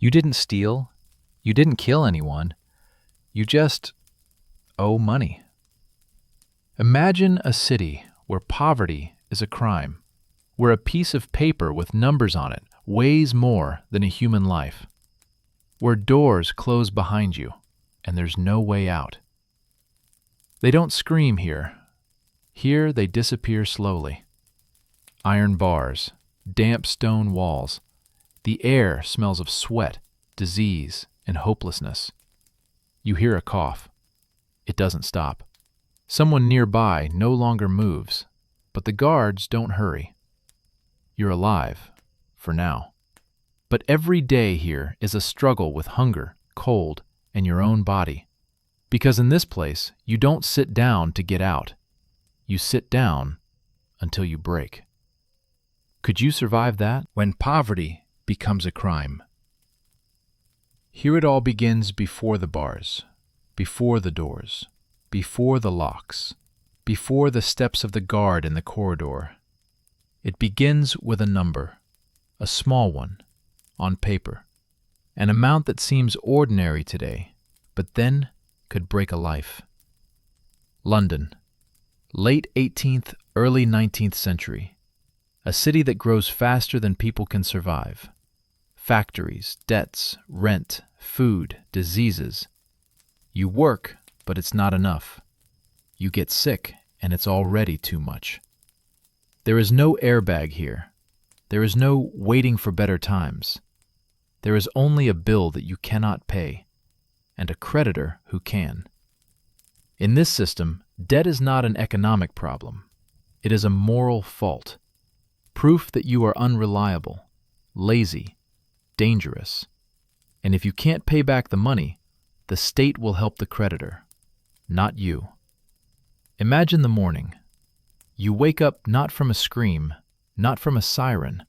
You didn't steal. You didn't kill anyone. You just owe money. Imagine a city where poverty is a crime, where a piece of paper with numbers on it weighs more than a human life, where doors close behind you and there's no way out. They don't scream here. Here they disappear slowly. Iron bars, damp stone walls. The air smells of sweat, disease, and hopelessness. You hear a cough. It doesn't stop. Someone nearby no longer moves, but the guards don't hurry. You're alive, for now. But every day here is a struggle with hunger, cold, and your own body. Because in this place, you don't sit down to get out. You sit down until you break. Could you survive that? When poverty becomes a crime. Here it all begins before the bars, before the doors, before the locks, before the steps of the guard in the corridor. It begins with a number, a small one, on paper, an amount that seems ordinary today, but then could break a life. London, late 18th, early 19th century. A city that grows faster than people can survive. Factories, debts, rent, food, diseases. You work, but it's not enough. You get sick, and it's already too much. There is no airbag here. There is no waiting for better times. There is only a bill that you cannot pay, and a creditor who can. In this system, debt is not an economic problem. It is a moral fault. Proof that you are unreliable, lazy, dangerous. And if you can't pay back the money, the state will help the creditor, not you. Imagine the morning. You wake up not from a scream, not from a siren,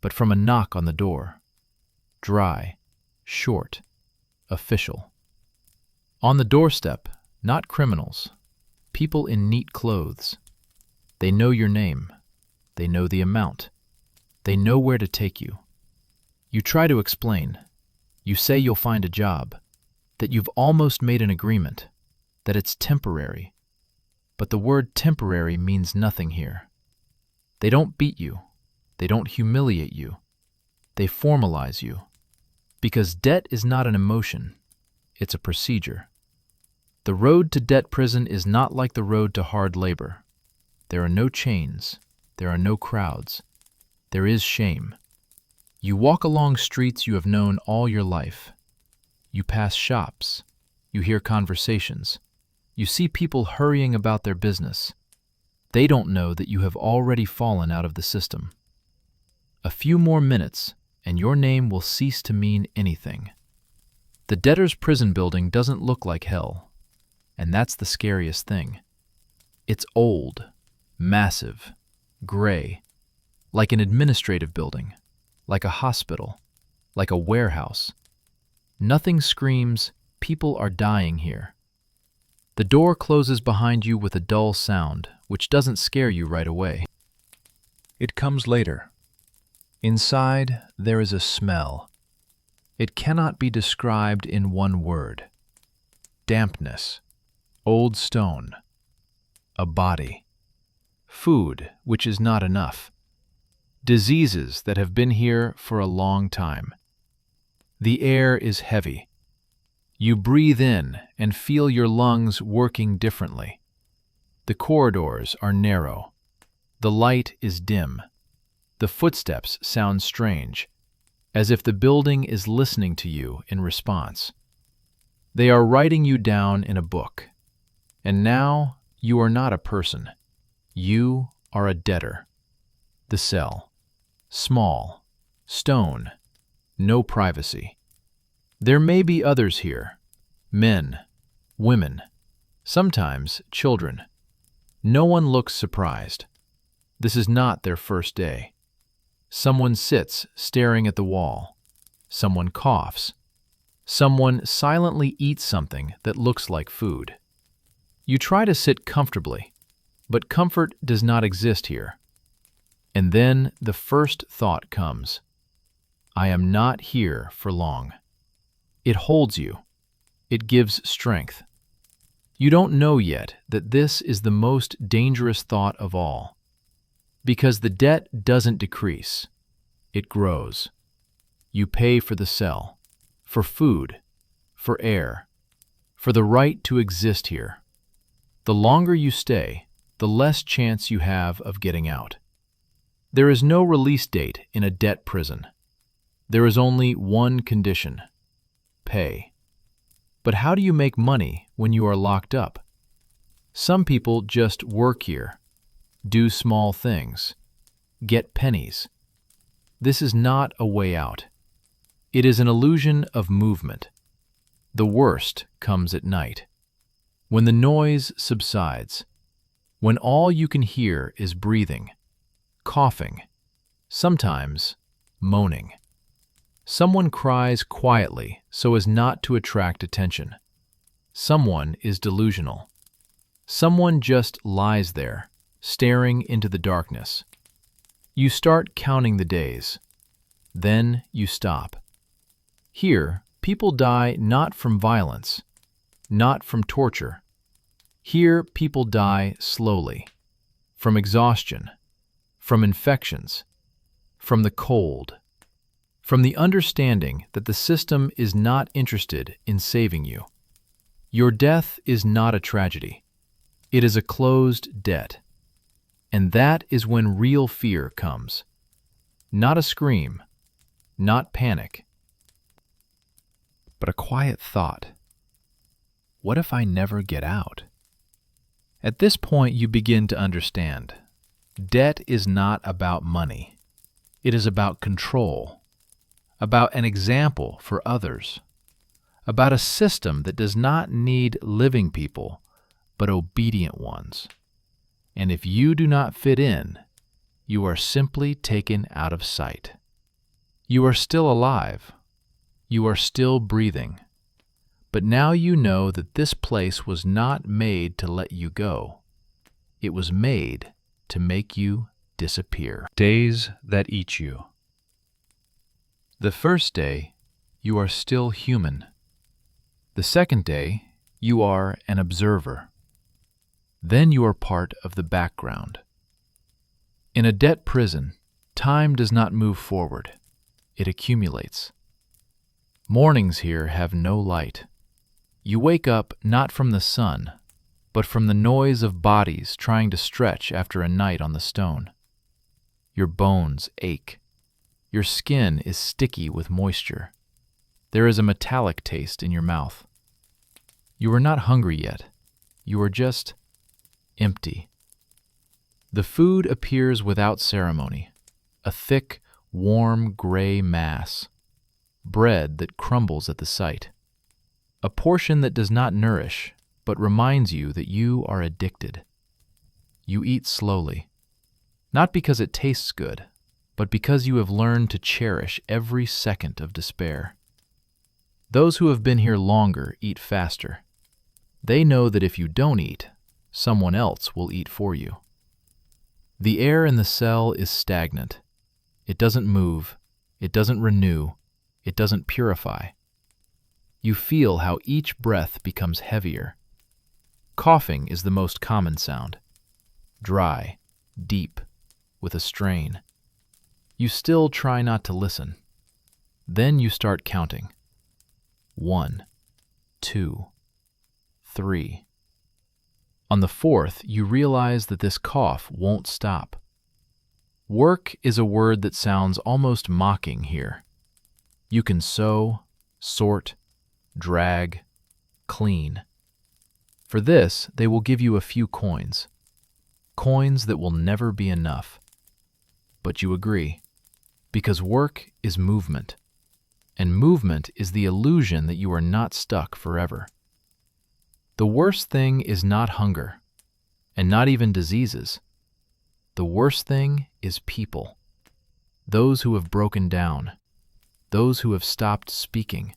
but from a knock on the door. Dry, short, official. On the doorstep, not criminals, people in neat clothes. They know your name. They know the amount. They know where to take you. You try to explain. You say you'll find a job, that you've almost made an agreement, that it's temporary. But the word temporary means nothing here. They don't beat you. They don't humiliate you. They formalize you. Because debt is not an emotion. It's a procedure. The road to debt prison is not like the road to hard labor. There are no chains. There are no crowds. There is shame. You walk along streets you have known all your life. You pass shops. You hear conversations. You see people hurrying about their business. They don't know that you have already fallen out of the system. A few more minutes, and your name will cease to mean anything. The debtor's prison building doesn't look like hell, and that's the scariest thing. It's old, massive, gray, like an administrative building, like a hospital, like a warehouse. Nothing screams, people are dying here. The door closes behind you with a dull sound, which doesn't scare you right away. It comes later. Inside, there is a smell. It cannot be described in one word. Dampness, old stone, a body, food which is not enough, diseases that have been here for a long time. The air is heavy. You breathe in and feel your lungs working differently. The corridors are narrow. The light is dim. The footsteps sound strange, as if the building is listening to you in response. They are writing you down in a book. And now you are not a person. You are a debtor. The cell. Small. Stone. No privacy. There may be others here. Men. Women. Sometimes children. No one looks surprised. This is not their first day. Someone sits staring at the wall. Someone coughs. Someone silently eats something that looks like food. You try to sit comfortably, but comfort does not exist here. And then the first thought comes. I am not here for long. It holds you. It gives strength. You don't know yet that this is the most dangerous thought of all, because the debt doesn't decrease, it grows. You pay for the cell, for food, for air, for the right to exist here. The longer you stay, the less chance you have of getting out. There is no release date in a debt prison. There is only one condition: pay. But how do you make money when you are locked up? Some people just work here, do small things, get pennies. This is not a way out. It is an illusion of movement. The worst comes at night, when the noise subsides, when all you can hear is breathing, coughing, sometimes moaning. Someone cries quietly so as not to attract attention. Someone is delusional. Someone just lies there, staring into the darkness. You start counting the days. Then you stop. Here, people die not from violence, not from torture. Here, people die slowly, from exhaustion, from infections, from the cold, from the understanding that the system is not interested in saving you. Your death is not a tragedy. It is a closed debt. And that is when real fear comes. Not a scream, not panic, but a quiet thought. What if I never get out? At this point, you begin to understand. Debt is not about money. It is about control, about an example for others, about a system that does not need living people, but obedient ones. And if you do not fit in, you are simply taken out of sight. You are still alive. You are still breathing. But now you know that this place was not made to let you go. It was made to make you disappear. Days that eat you. The first day, you are still human. The second day, you are an observer. Then you are part of the background. In a debt prison, time does not move forward. It accumulates. Mornings here have no light. You wake up not from the sun, but from the noise of bodies trying to stretch after a night on the stone. Your bones ache. Your skin is sticky with moisture. There is a metallic taste in your mouth. You are not hungry yet. You are just empty. The food appears without ceremony, a thick, warm, gray mass, bread that crumbles at the sight, a portion that does not nourish, but reminds you that you are addicted. You eat slowly, not because it tastes good, but because you have learned to cherish every second of despair. Those who have been here longer eat faster. They know that if you don't eat, someone else will eat for you. The air in the cell is stagnant. It doesn't move, it doesn't renew, it doesn't purify. You feel how each breath becomes heavier. Coughing is the most common sound. Dry, deep, with a strain. You still try not to listen. Then you start counting. 1, 2, 3. On the fourth, you realize that this cough won't stop. Work is a word that sounds almost mocking here. You can sew, sort, drag, clean. For this, they will give you a few coins. Coins that will never be enough. But you agree, because work is movement, and movement is the illusion that you are not stuck forever. The worst thing is not hunger, and not even diseases. The worst thing is people. Those who have broken down. Those who have stopped speaking.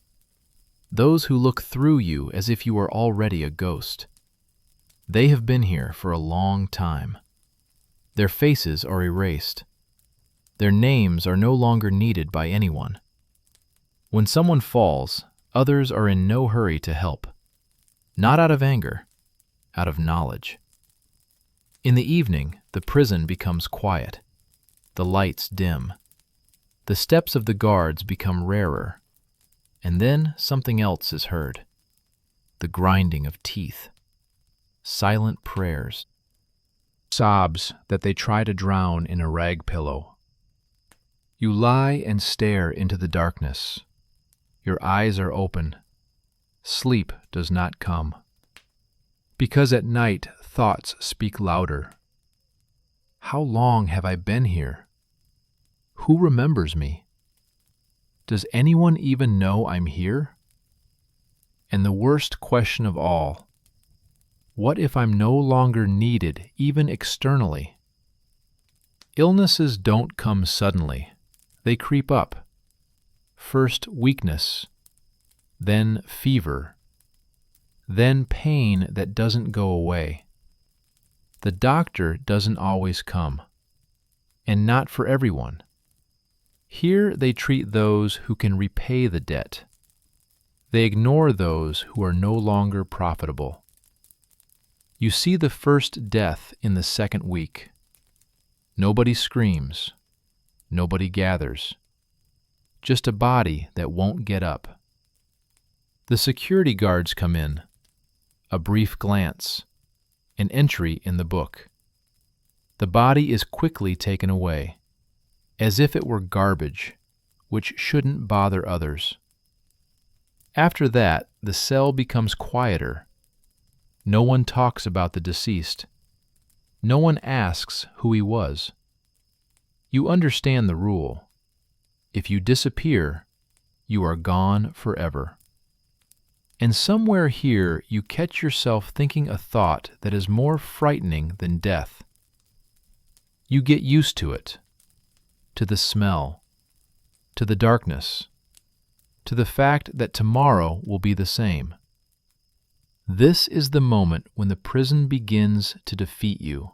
Those who look through you as if you are already a ghost. They have been here for a long time. Their faces are erased. Their names are no longer needed by anyone. When someone falls, others are in no hurry to help. Not out of anger, out of knowledge. In the evening, the prison becomes quiet. The lights dim. The steps of the guards become rarer. And then something else is heard. The grinding of teeth. Silent prayers. Sobs that they try to drown in a rag pillow. You lie and stare into the darkness. Your eyes are open. Sleep does not come. Because at night thoughts speak louder. How long have I been here? Who remembers me? Does anyone even know I'm here? And the worst question of all, what if I'm no longer needed even externally? Illnesses don't come suddenly. They creep up. First weakness, then fever, then pain that doesn't go away. The doctor doesn't always come, and not for everyone. Here they treat those who can repay the debt. They ignore those who are no longer profitable. You see the first death in the second week. Nobody screams. Nobody gathers. Just a body that won't get up. The security guards come in. A brief glance. An entry in the book. The body is quickly taken away, as if it were garbage, which shouldn't bother others. After that, the cell becomes quieter. No one talks about the deceased. No one asks who he was. You understand the rule. If you disappear, you are gone forever. And somewhere here you catch yourself thinking a thought that is more frightening than death. You get used to it, to the smell, to the darkness, to the fact that tomorrow will be the same. This is the moment when the prison begins to defeat you.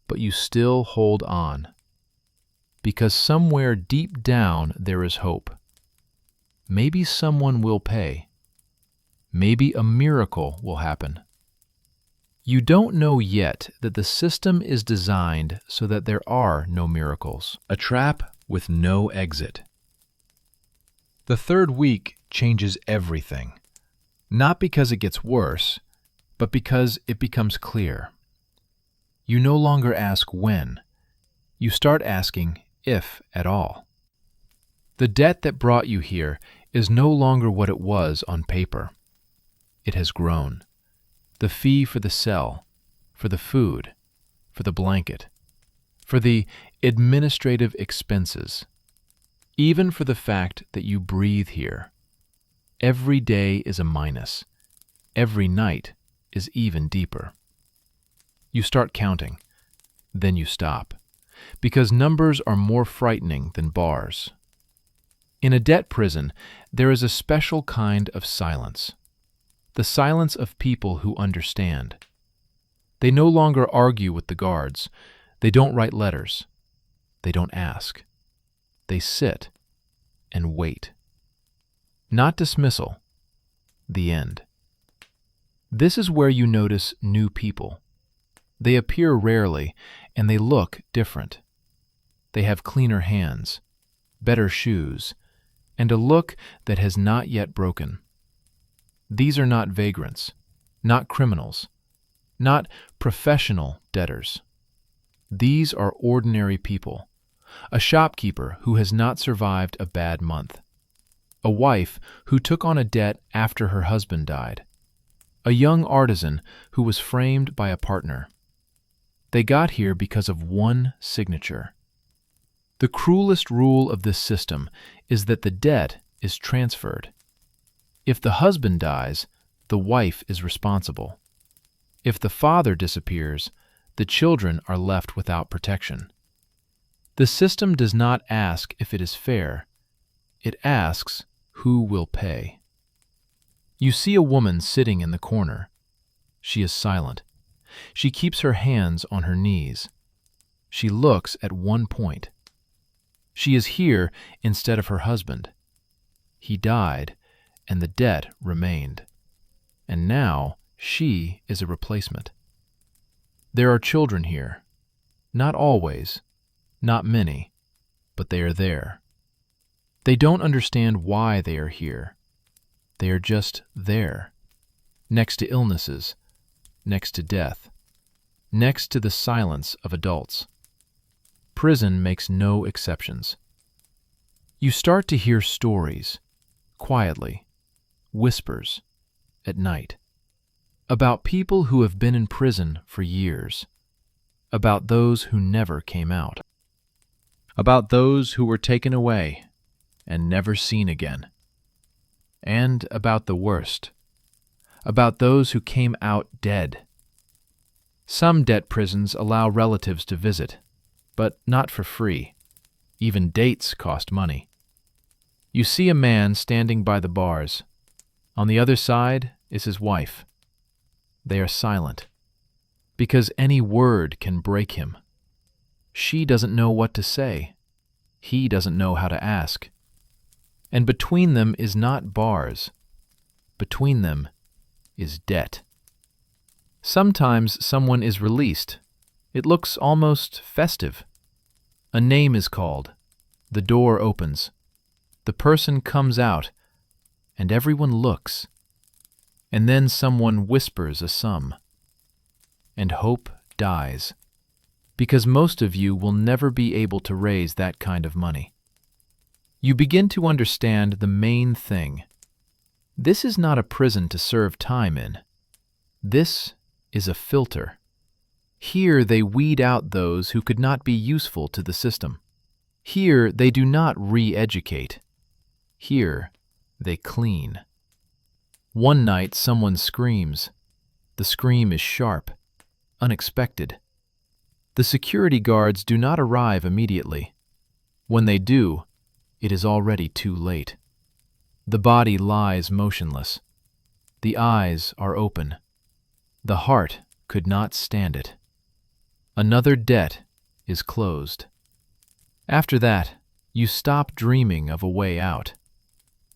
But you still hold on, because somewhere deep down there is hope. Maybe someone will pay. Maybe a miracle will happen. You don't know yet that the system is designed so that there are no miracles, a trap with no exit. The third week changes everything, not because it gets worse, but because it becomes clear. You no longer ask when. You start asking if at all. The debt that brought you here is no longer what it was on paper. It has grown. The fee for the cell, for the food, for the blanket, for the administrative expenses, even for the fact that you breathe here. Every day is a minus. Every night is even deeper. You start counting, then you stop, because numbers are more frightening than bars. In a debt prison, there is a special kind of silence. The silence of people who understand. They no longer argue with the guards. They don't write letters. They don't ask. They sit and wait. Not dismissal. The end. This is where you notice new people. They appear rarely, and they look different. They have cleaner hands, better shoes, and a look that has not yet broken. These are not vagrants, not criminals, not professional debtors. These are ordinary people. A shopkeeper who has not survived a bad month. A wife who took on a debt after her husband died. A young artisan who was framed by a partner. They got here because of one signature. The cruelest rule of this system is that the debt is transferred. If the husband dies, the wife is responsible. If the father disappears, the children are left without protection. The system does not ask if it is fair. It asks who will pay. You see a woman sitting in the corner. She is silent. She keeps her hands on her knees. She looks at one point. She is here instead of her husband. He died, and the debt remained. And now she is a replacement. There are children here. Not always, not many, but they are there. They don't understand why they are here. They are just there, next to illnesses, next to death, next to the silence of adults. Prison makes no exceptions. You start to hear stories, quietly, whispers, at night, about people who have been in prison for years, about those who never came out, about those who were taken away and never seen again, and about the worst, about those who came out dead. Some debt prisons allow relatives to visit, but not for free. Even dates cost money. You see a man standing by the bars. On the other side is his wife. They are silent, because any word can break him. She doesn't know what to say. He doesn't know how to ask. And between them is not bars. Between them is debt. Sometimes someone is released. It looks almost festive. A name is called. The door opens. The person comes out, and everyone looks. And then someone whispers a sum. And hope dies, because most of you will never be able to raise that kind of money. You begin to understand the main thing. This is not a prison to serve time in. This is a filter. Here they weed out those who could not be useful to the system. Here they do not re-educate. Here they clean. One night someone screams. The scream is sharp, unexpected. The security guards do not arrive immediately. When they do, it is already too late. The body lies motionless. The eyes are open. The heart could not stand it. Another debt is closed. After that, you stop dreaming of a way out.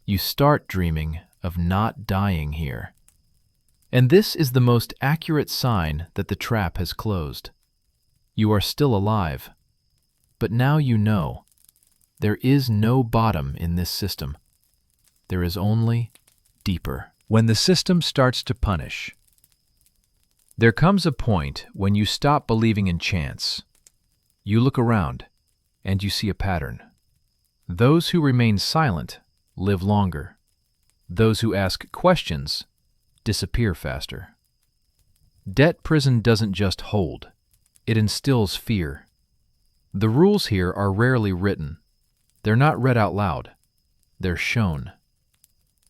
You start dreaming of not dying here. And this is the most accurate sign that the trap has closed. You are still alive. But now you know. There is no bottom in this system. There is only deeper. When the system starts to punish, there comes a point when you stop believing in chance. You look around, and you see a pattern. Those who remain silent live longer. Those who ask questions disappear faster. Debt prison doesn't just hold. It instills fear. The rules here are rarely written. They're not read out loud. They're shown.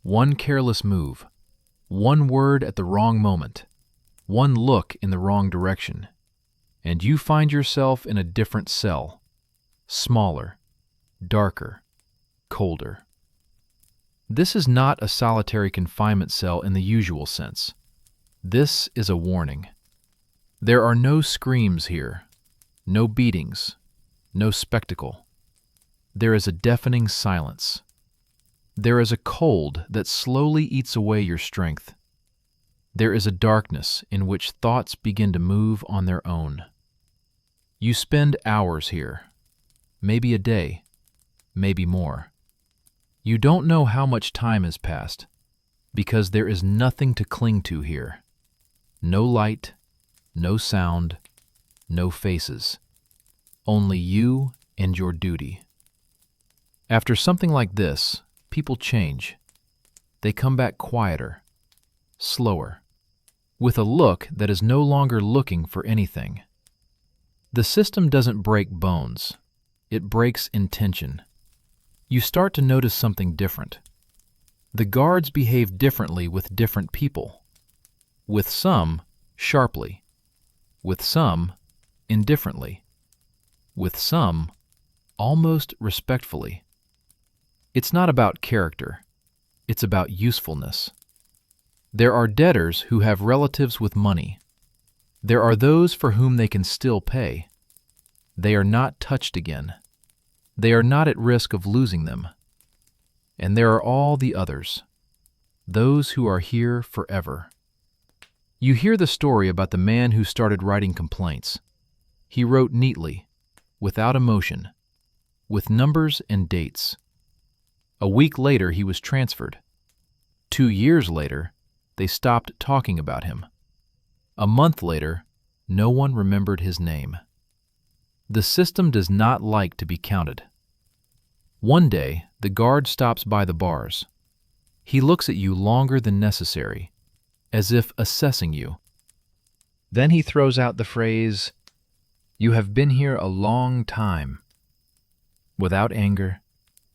One careless move, one word at the wrong moment, one look in the wrong direction, and you find yourself in a different cell, smaller, darker, colder. This is not a solitary confinement cell in the usual sense. This is a warning. There are no screams here, no beatings, no spectacle. There is a deafening silence. There is a cold that slowly eats away your strength. There is a darkness in which thoughts begin to move on their own. You spend hours here, maybe a day, maybe more. You don't know how much time has passed, because there is nothing to cling to here. No light, no sound, no faces. Only you and your duty. After something like this, people change. They come back quieter, slower, with a look that is no longer looking for anything. The system doesn't break bones. It breaks intention. You start to notice something different. The guards behave differently with different people. With some, sharply. With some, indifferently. With some, almost respectfully. It's not about character. It's about usefulness. There are debtors who have relatives with money. There are those for whom they can still pay. They are not touched again. They are not at risk of losing them. And there are all the others, those who are here forever. You hear the story about the man who started writing complaints. He wrote neatly, without emotion, with numbers and dates. A week later, he was transferred. 2 years later, they stopped talking about him. A month later, no one remembered his name. The system does not like to be counted. One day, the guard stops by the bars. He looks at you longer than necessary, as if assessing you. Then he throws out the phrase, "You have been here a long time," without anger,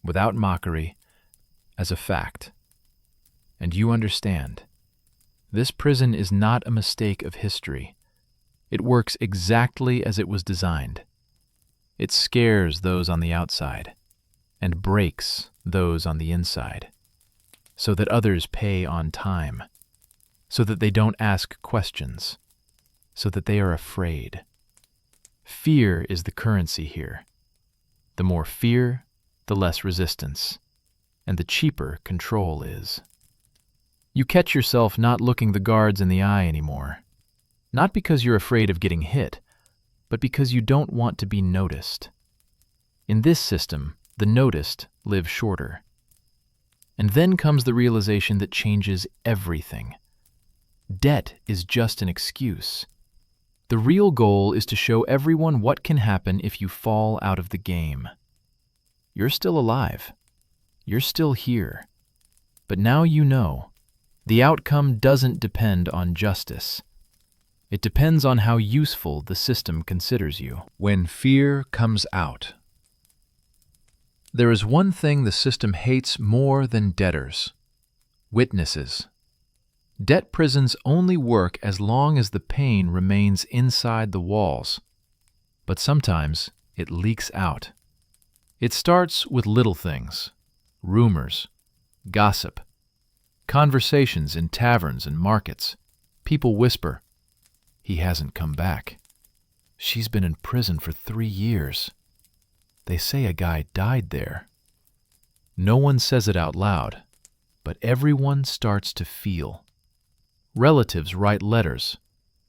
without mockery, as a fact. And you understand. This prison is not a mistake of history. It works exactly as it was designed. It scares those on the outside and breaks those on the inside, so that others pay on time, so that they don't ask questions, so that they are afraid. Fear is the currency here. The more fear, the less resistance, and the cheaper control is. You catch yourself not looking the guards in the eye anymore, not because you're afraid of getting hit, but because you don't want to be noticed. In this system, the noticed live shorter. And then comes the realization that changes everything. Debt is just an excuse. The real goal is to show everyone what can happen if you fall out of the game. You're still alive. You're still here. But now you know. The outcome doesn't depend on justice. It depends on how useful the system considers you. When fear comes out. There is one thing the system hates more than debtors: witnesses. Debt prisons only work as long as the pain remains inside the walls, but sometimes it leaks out. It starts with little things: rumors, gossip, conversations in taverns and markets. People whisper, "He hasn't come back. She's been in prison for 3 years. They say a guy died there." No one says it out loud, but everyone starts to feel. Relatives write letters,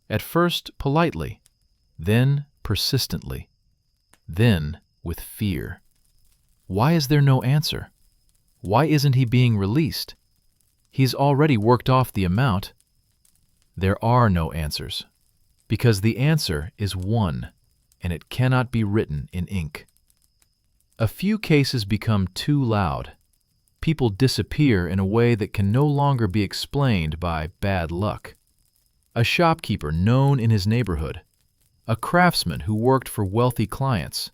at first politely, then persistently, then with fear. Why is there no answer? Why isn't he being released? He's already worked off the amount. There are no answers, because the answer is one, and it cannot be written in ink. A few cases become too loud. People disappear in a way that can no longer be explained by bad luck. A shopkeeper known in his neighborhood, a craftsman who worked for wealthy clients,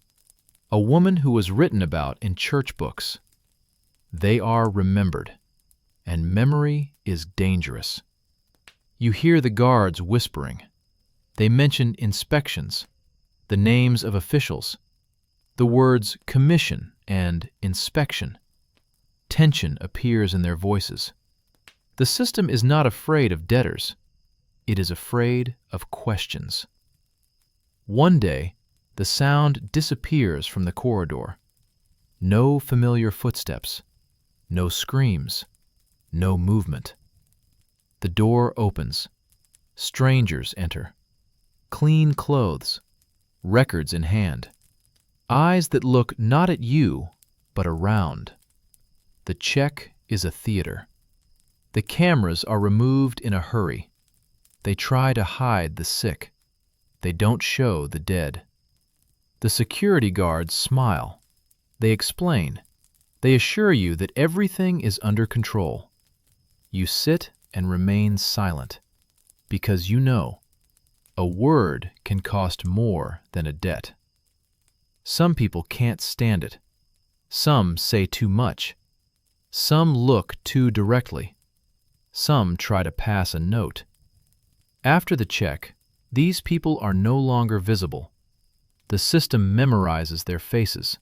a woman who was written about in church books. They are remembered, and memory is dangerous. You hear the guards whispering. They mention inspections, the names of officials, the words commission and inspection. Tension appears in their voices. The system is not afraid of debtors. It is afraid of questions. One day, the sound disappears from the corridor. No familiar footsteps, no screams, no movement. The door opens. Strangers enter. Clean clothes, records in hand. Eyes that look not at you, but around. The check is a theater. The cameras are removed in a hurry. They try to hide the sick. They don't show the dead. The security guards smile. They explain. They assure you that everything is under control. You sit and remain silent, because you know a word can cost more than a debt. Some people can't stand it. Some say too much. Some look too directly. Some try to pass a note. After the check, these people are no longer visible. The system memorizes their faces.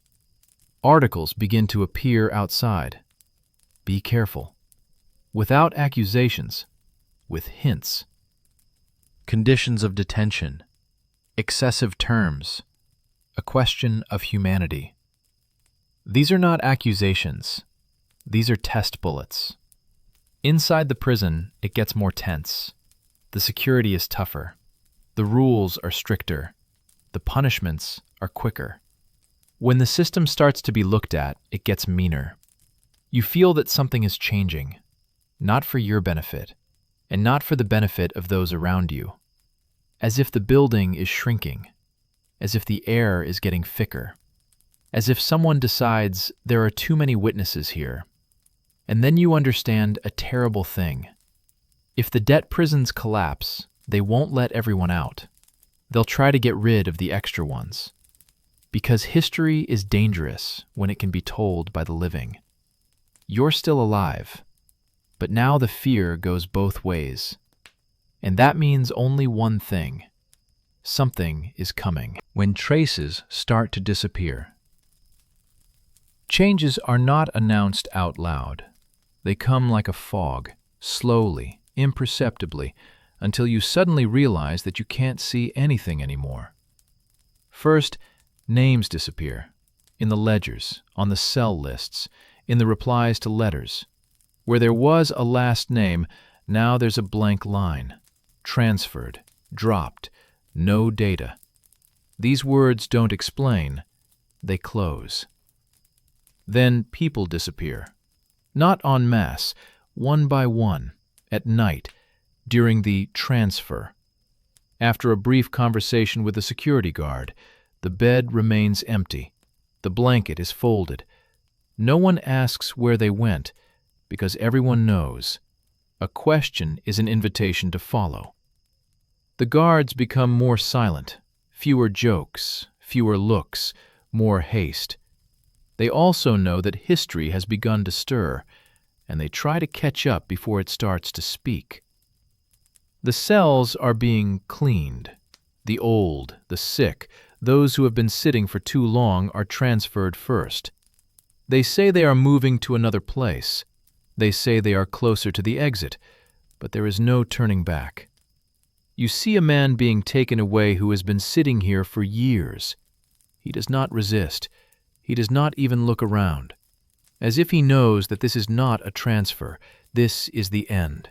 Articles begin to appear outside. Be careful. Without accusations, with hints. Conditions of detention. Excessive terms. A question of humanity. These are not accusations. These are test bullets. Inside the prison, it gets more tense. The security is tougher. The rules are stricter. The punishments are quicker. When the system starts to be looked at, it gets meaner. You feel that something is changing, not for your benefit, and not for the benefit of those around you. As if the building is shrinking, as if the air is getting thicker, as if someone decides there are too many witnesses here. And then you understand a terrible thing. If the debt prisons collapse, they won't let everyone out. They'll try to get rid of the extra ones. Because history is dangerous when it can be told by the living. You're still alive, but now the fear goes both ways. And that means only one thing. Something is coming. When traces start to disappear. Changes are not announced out loud. They come like a fog, slowly, imperceptibly, until you suddenly realize that you can't see anything anymore. First, names disappear. In the ledgers, on the cell lists, in the replies to letters. Where there was a last name, now there's a blank line. Transferred, dropped, no data. These words don't explain, they close. Then people disappear. Not en masse, one by one, at night, during the transfer. After a brief conversation with a security guard, the bed remains empty. The blanket is folded. No one asks where they went, because everyone knows. A question is an invitation to follow. The guards become more silent, fewer jokes, fewer looks, more haste. They also know that history has begun to stir, and they try to catch up before it starts to speak. The cells are being cleaned. The old, the sick, those who have been sitting for too long are transferred first. They say they are moving to another place. They say they are closer to the exit, but there is no turning back. You see a man being taken away who has been sitting here for years. He does not resist. He does not even look around, as if he knows that this is not a transfer, this is the end.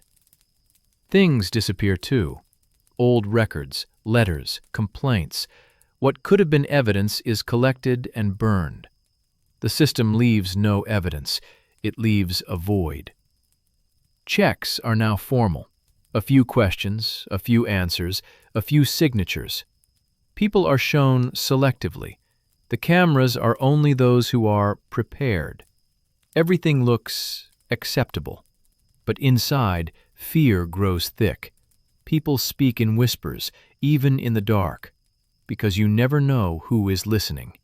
Things disappear too. Old records, letters, complaints. What could have been evidence is collected and burned. The system leaves no evidence. It leaves a void. Checks are now formal. A few questions, a few answers, a few signatures. People are shown selectively. The cameras are only those who are prepared. Everything looks acceptable. But inside, fear grows thick. People speak in whispers, even in the dark, because you never know who is listening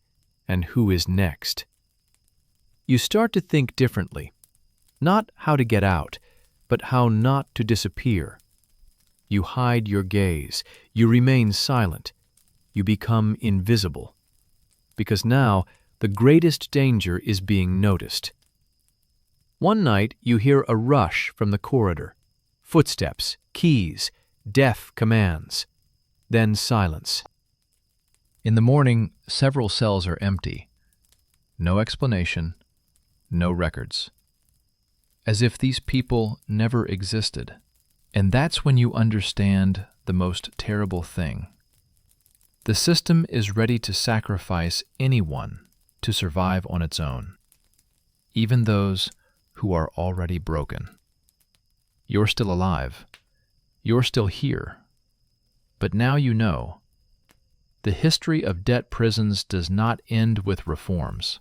and who is next. You start to think differently, not how to get out, but how not to disappear. You hide your gaze, you remain silent, you become invisible. Because now, the greatest danger is being noticed. One night, you hear a rush from the corridor. Footsteps, keys, death commands. Then silence. In the morning, several cells are empty. No explanation, no records. As if these people never existed. And that's when you understand the most terrible thing. The system is ready to sacrifice anyone to survive on its own, even those who are already broken. You're still alive. You're still here. But now you know. The history of debt prisons does not end with reforms.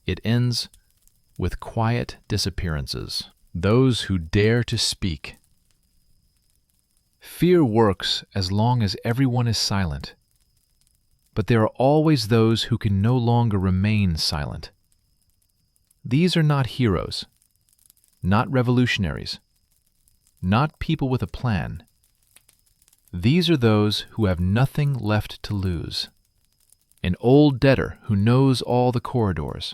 It ends with quiet disappearances. Those who dare to speak. Fear works as long as everyone is silent. But there are always those who can no longer remain silent. These are not heroes, not revolutionaries, not people with a plan. These are those who have nothing left to lose. An old debtor who knows all the corridors.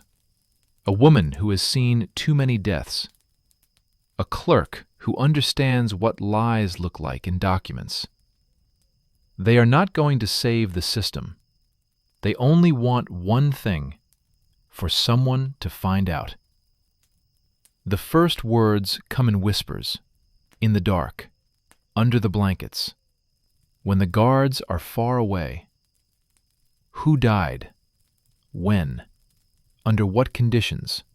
A woman who has seen too many deaths. A clerk who understands what lies look like in documents. They are not going to save the system. They only want one thing, for someone to find out. The first words come in whispers, in the dark, under the blankets, when the guards are far away. Who died? When? Under what conditions?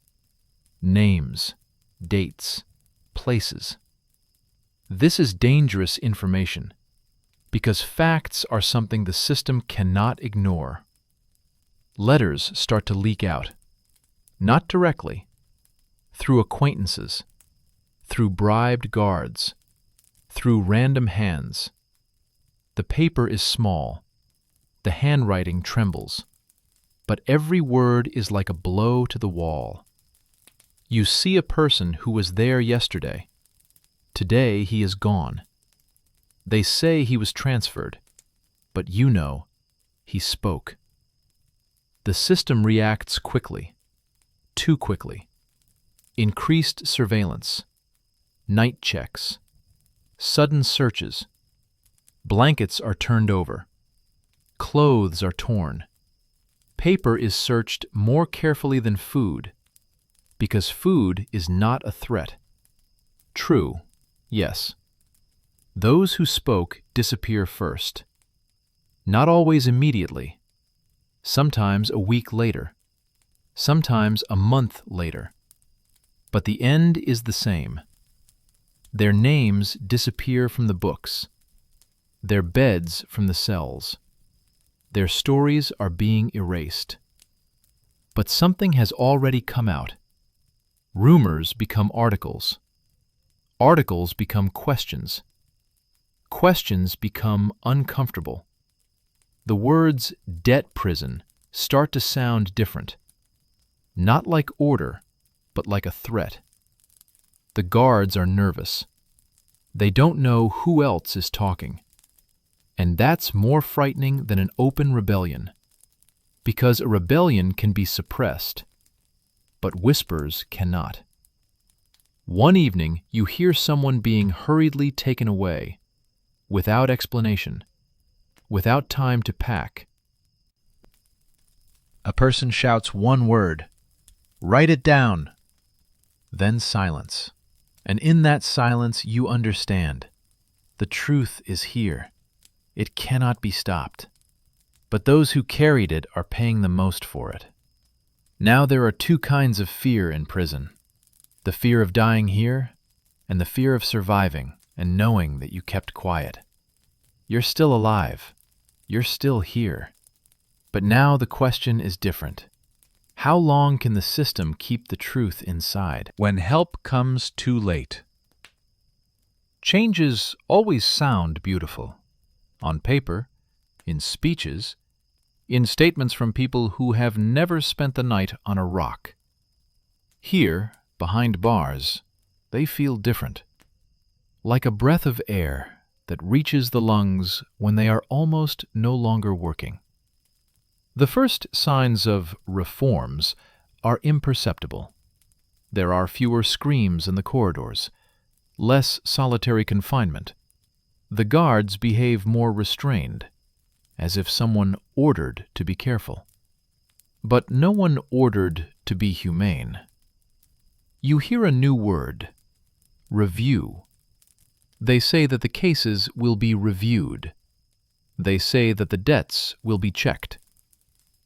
Names, dates, places. This is dangerous information because facts are something the system cannot ignore. Letters start to leak out, not directly, through acquaintances, through bribed guards, through random hands. The paper is small, the handwriting trembles, but every word is like a blow to the wall. You see a person who was there yesterday. Today he is gone. They say he was transferred, but you know, he spoke. The system reacts quickly, too quickly. Increased surveillance, night checks, sudden searches. Blankets are turned over. Clothes are torn. Paper is searched more carefully than food, because food is not a threat. True, yes. Those who spoke disappear first. Not always immediately. Sometimes a week later. Sometimes a month later. But the end is the same. Their names disappear from the books. Their beds from the cells. Their stories are being erased. But something has already come out. Rumors become articles. Articles become questions. Questions become uncomfortable. The words debt prison start to sound different. Not like order, but like a threat. The guards are nervous. They don't know who else is talking. And that's more frightening than an open rebellion, because a rebellion can be suppressed, but whispers cannot. One evening, you hear someone being hurriedly taken away, without explanation, without time to pack. A person shouts one word, "Write it down." Then silence. And in that silence you understand. The truth is here. It cannot be stopped. But those who carried it are paying the most for it. Now there are two kinds of fear in prison. The fear of dying here, and the fear of surviving and knowing that you kept quiet. You're still alive. You're still here. But now the question is different. How long can the system keep the truth inside? When help comes too late. Changes always sound beautiful. On paper, in speeches, in statements from people who have never spent the night on a rock. Here, behind bars, they feel different. Like a breath of air that reaches the lungs when they are almost no longer working. The first signs of reforms are imperceptible. There are fewer screams in the corridors, less solitary confinement. The guards behave more restrained, as if someone ordered to be careful. But no one ordered to be humane. You hear a new word, review. They say that the cases will be reviewed. They say that the debts will be checked.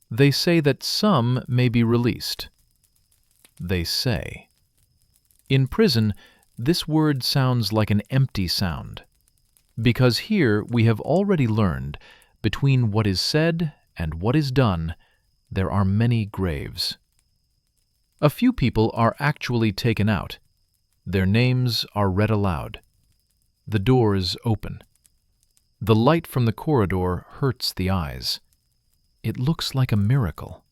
They say that some may be released. They say. In prison, this word sounds like an empty sound, because here we have already learned between what is said and what is done, there are many graves. A few people are actually taken out. Their names are read aloud. The doors open. The light from the corridor hurts the eyes. It looks like a miracle.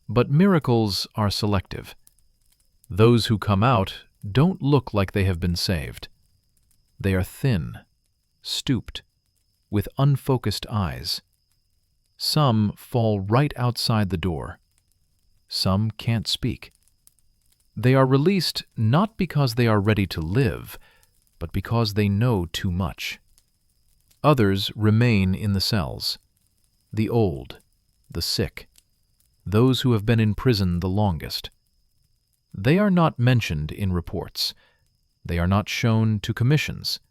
But miracles are selective. Those who come out don't look like they have been saved. They are thin, stooped, with unfocused eyes. Some fall right outside the door. Some can't speak. They are released not because they are ready to live, but because they know too much. Others remain in the cells. The old, the sick, those who have been in prison the longest. They are not mentioned in reports. They are not shown to commissions.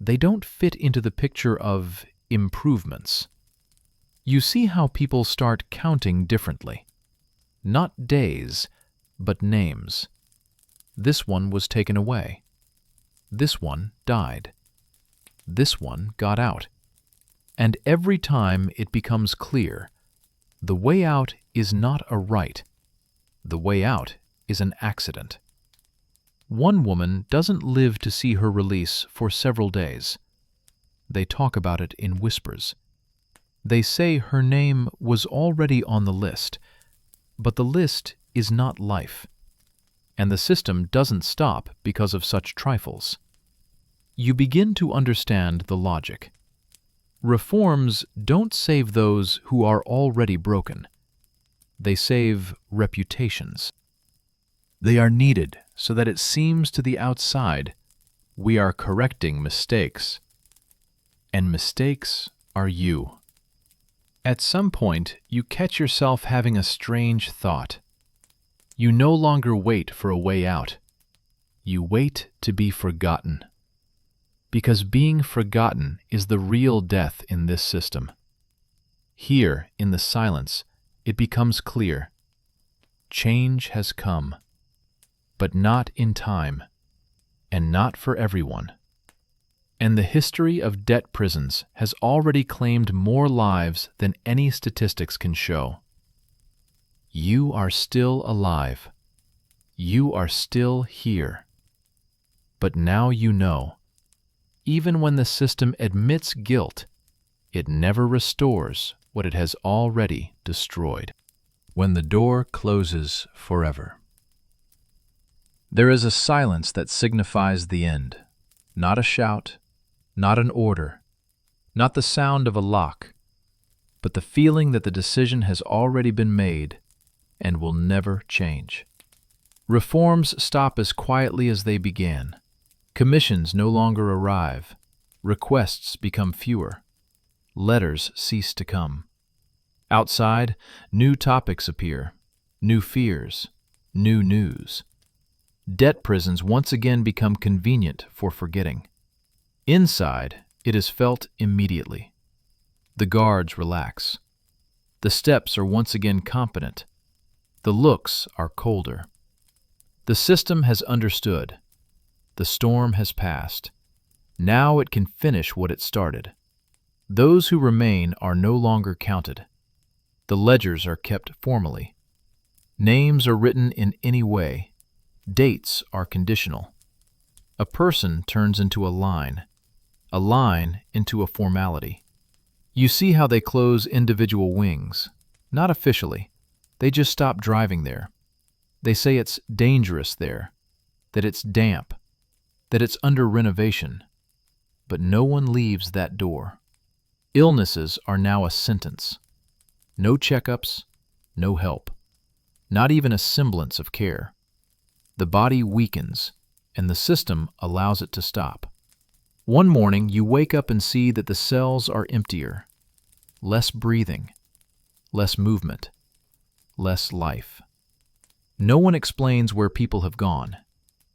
They don't fit into the picture of improvements. You see how people start counting differently. Not days, but names. This one was taken away. This one died. This one got out. And every time it becomes clear, the way out is not a right. The way out is an accident. One woman doesn't live to see her release for several days. They talk about it in whispers. They say her name was already on the list, but the list is not life. And the system doesn't stop because of such trifles. You begin to understand the logic. Reforms don't save those who are already broken. They save reputations. They are needed so that it seems to the outside we are correcting mistakes. And mistakes are you. At some point, you catch yourself having a strange thought. You no longer wait for a way out. You wait to be forgotten. Because being forgotten is the real death in this system. Here, in the silence, it becomes clear. Change has come, but not in time, and not for everyone. And the history of debt prisons has already claimed more lives than any statistics can show. You are still alive. You are still here. But now you know. Even when the system admits guilt, it never restores what it has already destroyed. When the door closes forever. There is a silence that signifies the end. Not a shout, not an order, not the sound of a lock, but the feeling that the decision has already been made and will never change. Reforms stop as quietly as they began. Commissions no longer arrive. Requests become fewer. Letters cease to come. Outside, new topics appear, new fears, new news. Debt prisons once again become convenient for forgetting. Inside, it is felt immediately. The guards relax. The steps are once again competent. The looks are colder. The system has understood. The storm has passed. Now it can finish what it started. Those who remain are no longer counted. The ledgers are kept formally. Names are written in any way. Dates are conditional. A person turns into a line into a formality. You see how they close individual wings. Not officially. They just stop driving there. They say it's dangerous there, that it's damp, that it's under renovation. But no one leaves that door. Illnesses are now a sentence. No checkups, no help. Not even a semblance of care. The body weakens, and the system allows it to stop. One morning, you wake up and see that the cells are emptier. Less breathing, less movement, less life. No one explains where people have gone,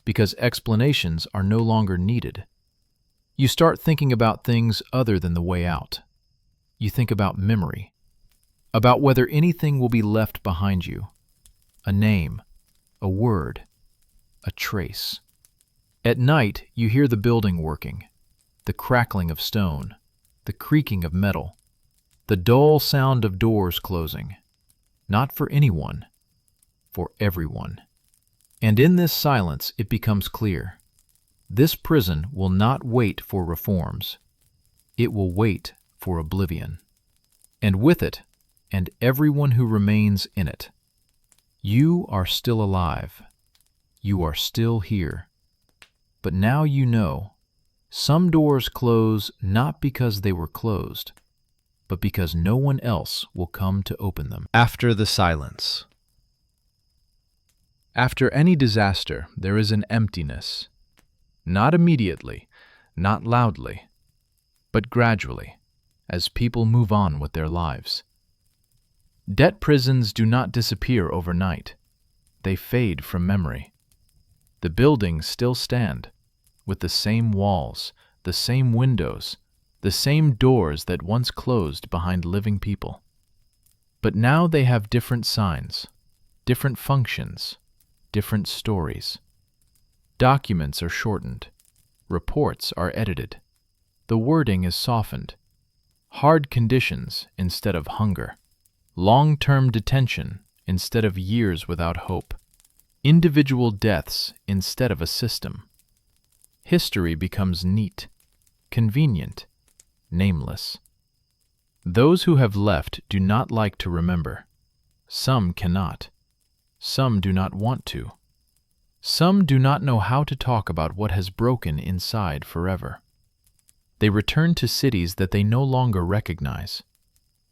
because explanations are no longer needed. You start thinking about things other than the way out. You think about memory, about whether anything will be left behind you. A name, a word, a trace. At night, you hear the building working, the crackling of stone, the creaking of metal, the dull sound of doors closing. Not for anyone, for everyone. And in this silence, it becomes clear. This prison will not wait for reforms. It will wait for oblivion. And with it, and everyone who remains in it. You are still alive. You are still here. But now you know, some doors close not because they were closed, but because no one else will come to open them. After the silence. After any disaster, there is an emptiness. Not immediately, not loudly, but gradually, as people move on with their lives. Debt prisons do not disappear overnight. they fade from memory. The buildings still stand, with the same walls, the same windows, the same doors that once closed behind living people. But now they have different signs, different functions, different stories. Documents are shortened, reports are edited, the wording is softened. Hard conditions instead of hunger, long-term detention instead of years without hope, individual deaths instead of a system. History becomes neat, convenient, nameless. Those who have left do not like to remember. Some cannot. Some do not want to. Some do not know how to talk about what has broken inside forever. They return to cities that they no longer recognize.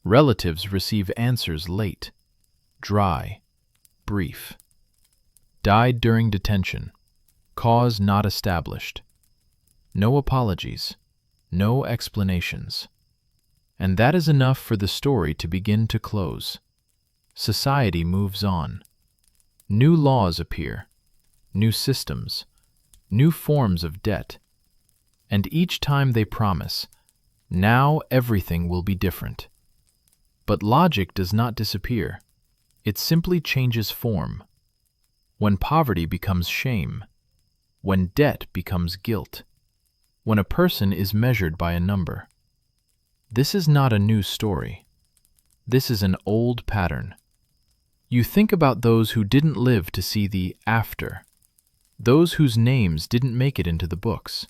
Relatives receive answers late, dry, brief. Died during detention. Cause not established. No apologies. No explanations. And that is enough for the story to begin to close. Society moves on. New laws appear. New systems. New forms of debt. And each time they promise, now everything will be different. But logic does not disappear. It simply changes form. When poverty becomes shame, when debt becomes guilt, when a person is measured by a number. This is not a new story. This is an old pattern. You think about those who didn't live to see the after, those whose names didn't make it into the books.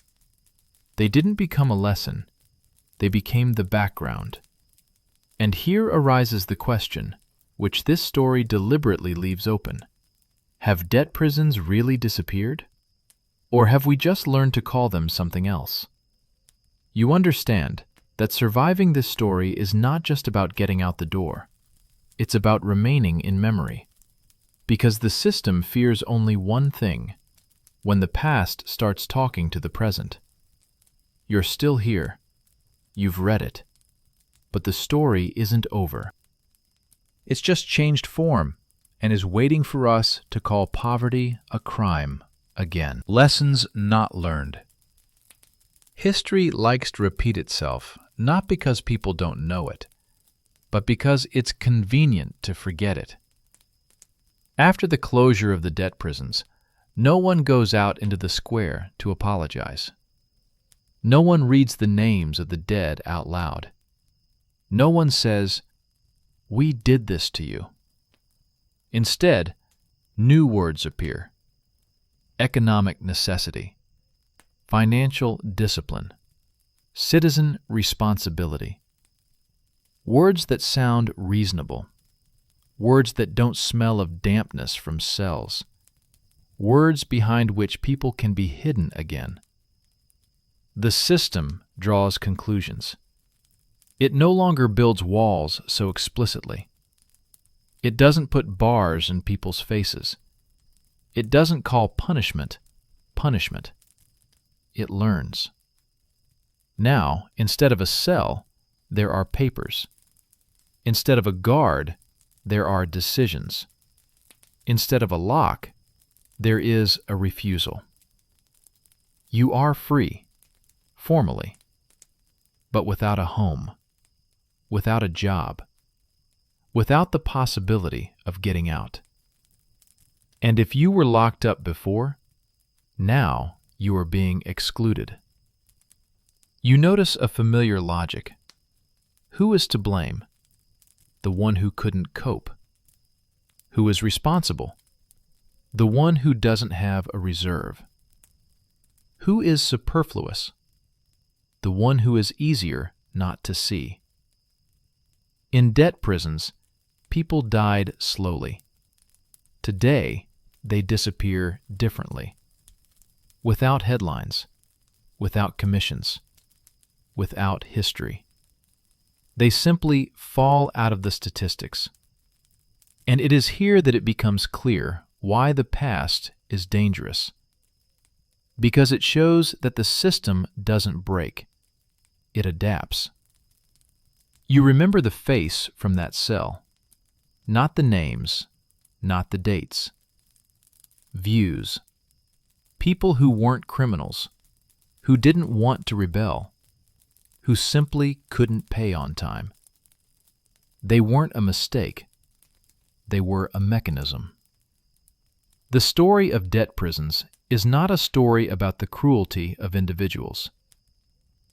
They didn't become a lesson. They became the background. And here arises the question, which this story deliberately leaves open. Have debt prisons really disappeared? Or have we just learned to call them something else? You understand that surviving this story is not just about getting out the door. It's about remaining in memory. Because the system fears only one thing: when the past starts talking to the present. You're still here. You've read it. But the story isn't over. It's just changed form and is waiting for us to call poverty a crime again. Lessons not learned. History likes to repeat itself, not because people don't know it, but because it's convenient to forget it. After the closure of the debt prisons, no one goes out into the square to apologize. No one reads the names of the dead out loud. No one says, "We did this to you." Instead, new words appear: economic necessity, financial discipline, citizen responsibility. Words that sound reasonable. Words that don't smell of dampness from cells. Words behind which people can be hidden again. The system draws conclusions. It no longer builds walls so explicitly. It doesn't put bars in people's faces. It doesn't call punishment punishment. It learns. Now, instead of a cell, there are papers. Instead of a guard, there are decisions. Instead of a lock, there is a refusal. You are free, formally, but without a home, without a job, without the possibility of getting out. And if you were locked up before, now you are being excluded. You notice a familiar logic. Who is to blame? The one who couldn't cope. Who is responsible? The one who doesn't have a reserve. Who is superfluous? The one who is easier not to see. In debt prisons, people died slowly. Today, they disappear differently. Without headlines, without commissions, without history. They simply fall out of the statistics. And it is here that it becomes clear why the past is dangerous. Because it shows that the system doesn't break. It adapts. You remember the face from that cell, not the names, not the dates, views. People who weren't criminals, who didn't want to rebel, who simply couldn't pay on time. They weren't a mistake. They were a mechanism. The story of debt prisons is not a story about the cruelty of individuals.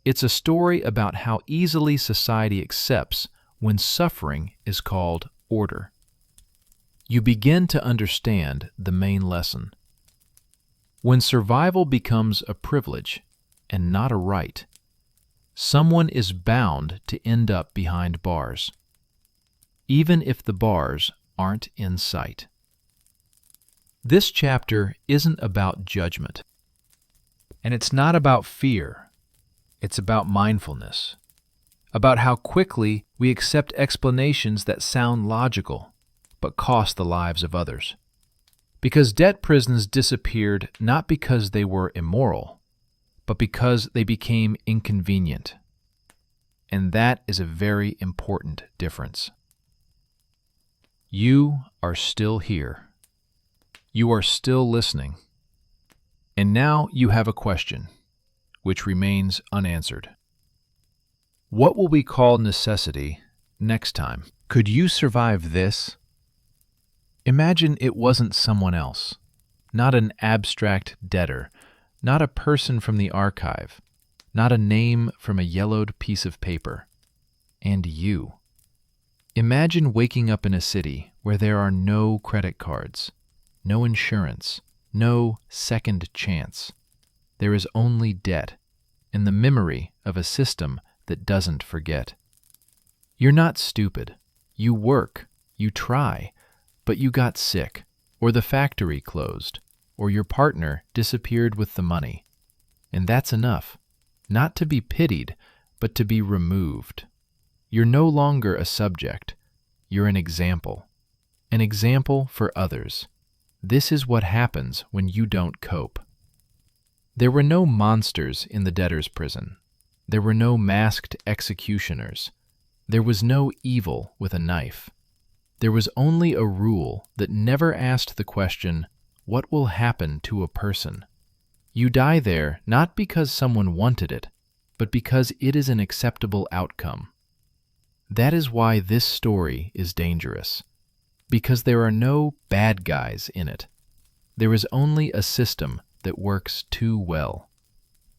It's a story about how easily society accepts when suffering is called order. You begin to understand the main lesson. When survival becomes a privilege and not a right, someone is bound to end up behind bars, even if the bars aren't in sight. This chapter isn't about judgment, and it's not about fear. It's about mindfulness, about how quickly we accept explanations that sound logical but cost the lives of others. Because debt prisons disappeared not because they were immoral, but because they became inconvenient. And that is a very important difference. You are still here. You are still listening. And now you have a question, which remains unanswered. What will we call necessity next time? Could you survive this? Imagine it wasn't someone else, not an abstract debtor, not a person from the archive, not a name from a yellowed piece of paper, and you. Imagine waking up in a city where there are no credit cards, no insurance, no second chance. There is only debt and the memory of a system that doesn't forget. You're not stupid. You work, you try, but you got sick, or the factory closed, or your partner disappeared with the money. And that's enough, not to be pitied, but to be removed. You're no longer a subject. You're an example for others. This is what happens when you don't cope. There were no monsters in the debtor's prison. There were no masked executioners. There was no evil with a knife. There was only a rule that never asked the question, what will happen to a person? You die there not because someone wanted it, but because it is an acceptable outcome. That is why this story is dangerous, because there are no bad guys in it. There is only a system that works too well.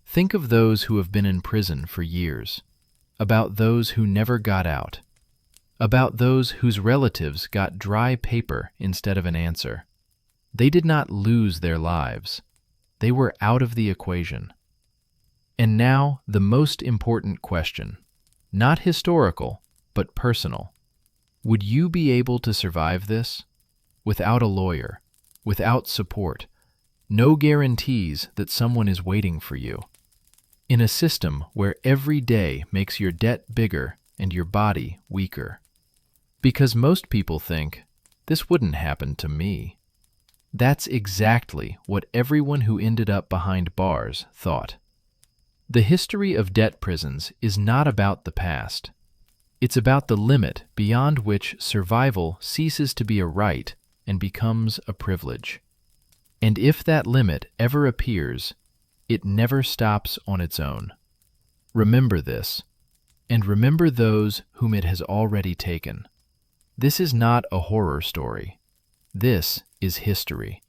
Think of those who have been in prison for years, about those who never got out, about those whose relatives got dry paper instead of an answer. They did not lose their lives. They were out of the equation. And now the most important question, not historical, but personal. Would you be able to survive this? Without a lawyer, without support, no guarantees that someone is waiting for you. In a system where every day makes your debt bigger and your body weaker. Because most people think, this wouldn't happen to me. That's exactly what everyone who ended up behind bars thought. The history of debt prisons is not about the past. It's about the limit beyond which survival ceases to be a right and becomes a privilege. And if that limit ever appears, it never stops on its own. Remember this, and remember those whom it has already taken. This is not a horror story. This is history.